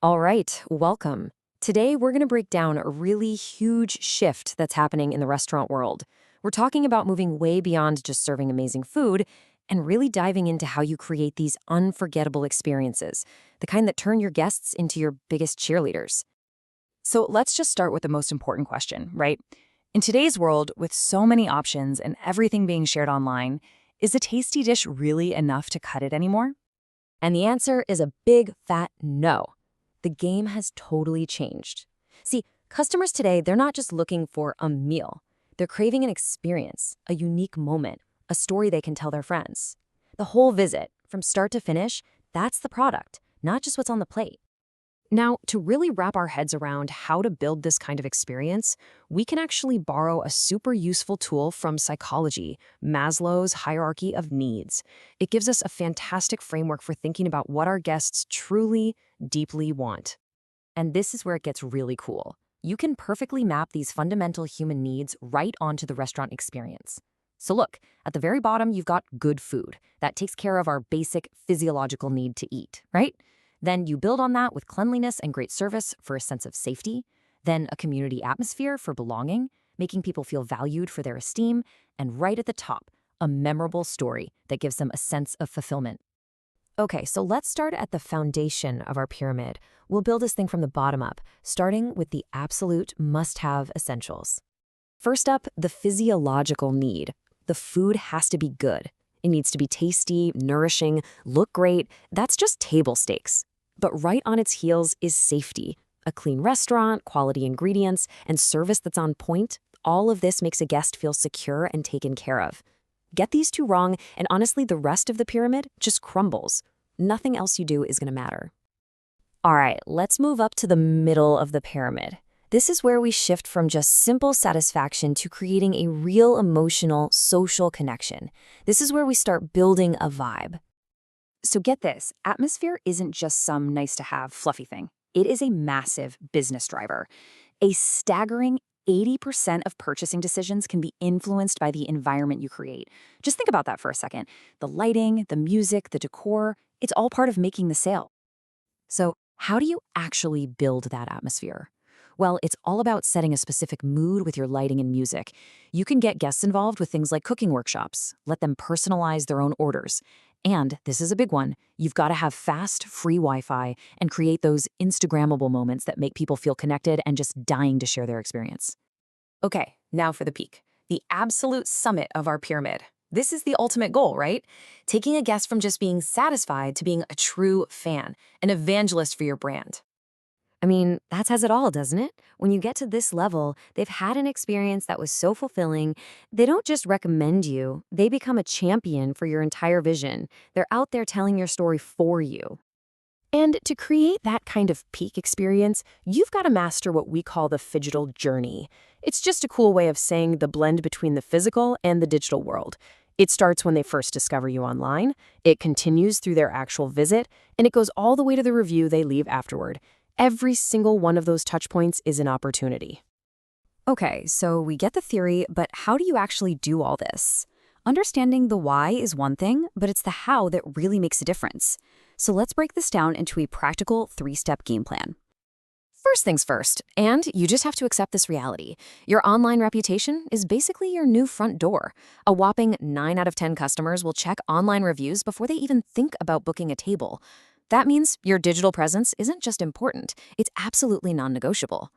All right, welcome. Today, we're going to break down a really huge shift that's happening in the restaurant world. We're talking about moving way beyond just serving amazing food and really diving into how you create these unforgettable experiences, the kind that turn your guests into your biggest cheerleaders. So let's just start with the most important question, right? In today's world, with so many options and everything being shared online, is a tasty dish really enough to cut it anymore? And the answer is a big, fat no. The game has totally changed. See, customers today, they're not just looking for a meal. They're craving an experience, a unique moment, a story they can tell their friends. The whole visit, from start to finish, that's the product, not just what's on the plate. Now, to really wrap our heads around how to build this kind of experience, we can actually borrow a super useful tool from psychology, Maslow's hierarchy of needs. It gives us a fantastic framework for thinking about what our guests truly, deeply want. And this is where it gets really cool. You can perfectly map these fundamental human needs right onto the restaurant experience. So look, at the very bottom, you've got good food. That takes care of our basic physiological need to eat, right? Then you build on that with cleanliness and great service for a sense of safety, then a community atmosphere for belonging, making people feel valued for their esteem, and right at the top, a memorable story that gives them a sense of fulfillment. Okay, so let's start at the foundation of our pyramid. We'll build this thing from the bottom up, starting with the absolute must-have essentials. First up, the physiological need. The food has to be good. It needs to be tasty, nourishing, look great. That's just table stakes. But right on its heels is safety. A clean restaurant, quality ingredients, and service that's on point. All of this makes a guest feel secure and taken care of. Get these two wrong, and honestly, the rest of the pyramid just crumbles. Nothing else you do is going to matter. All right, let's move up to the middle of the pyramid. This is where we shift from just simple satisfaction to creating a real emotional, social connection. This is where we start building a vibe. So get this, atmosphere isn't just some nice-to-have fluffy thing. It is a massive business driver. A staggering 80% of purchasing decisions can be influenced by the environment you create. Just think about that for a second. The lighting, the music, the decor, it's all part of making the sale. So how do you actually build that atmosphere? Well, it's all about setting a specific mood with your lighting and music. You can get guests involved with things like cooking workshops, let them personalize their own orders. And this is a big one, you've got to have fast, free Wi-Fi and create those Instagrammable moments that make people feel connected and just dying to share their experience. Okay, now for the peak, the absolute summit of our pyramid. This is the ultimate goal, right? Taking a guest from just being satisfied to being a true fan, an evangelist for your brand. I mean, that says it all, doesn't it? When you get to this level, they've had an experience that was so fulfilling, they don't just recommend you, they become a champion for your entire vision. They're out there telling your story for you. And to create that kind of peak experience, you've got to master what we call the phygital journey. It's just a cool way of saying the blend between the physical and the digital world. It starts when they first discover you online, it continues through their actual visit, and it goes all the way to the review they leave afterward. Every single one of those touch points is an opportunity. Okay, so we get the theory, but how do you actually do all this? Understanding the why is one thing, but it's the how that really makes a difference. So let's break this down into a practical 3-step game plan. First things first, and you just have to accept this reality. Your online reputation is basically your new front door. A whopping 9 out of 10 customers will check online reviews before they even think about booking a table. That means your digital presence isn't just important, it's absolutely non-negotiable.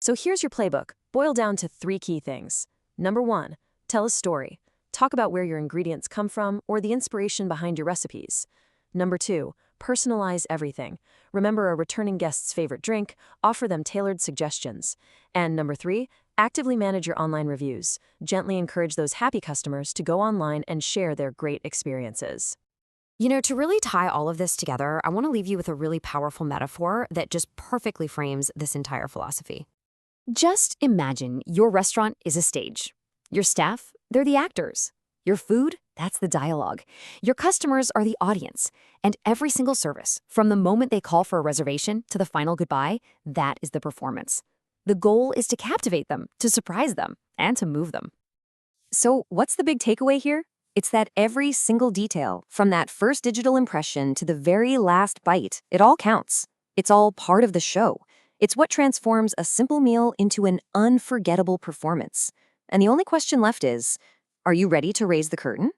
So here's your playbook, boiled down to 3 key things. Number 1, tell a story. Talk about where your ingredients come from or the inspiration behind your recipes. Number 2, personalize everything. Remember a returning guest's favorite drink, offer them tailored suggestions. And number 3, actively manage your online reviews. Gently encourage those happy customers to go online and share their great experiences. You know, to really tie all of this together, I want to leave you with a really powerful metaphor that just perfectly frames this entire philosophy. Just imagine your restaurant is a stage. Your staff, they're the actors. Your food, that's the dialogue. Your customers are the audience. And every single service, from the moment they call for a reservation to the final goodbye, that is the performance. The goal is to captivate them, to surprise them, and to move them. So what's the big takeaway here? It's that every single detail, from that first digital impression to the very last bite, it all counts. It's all part of the show. It's what transforms a simple meal into an unforgettable performance. And the only question left is, are you ready to raise the curtain?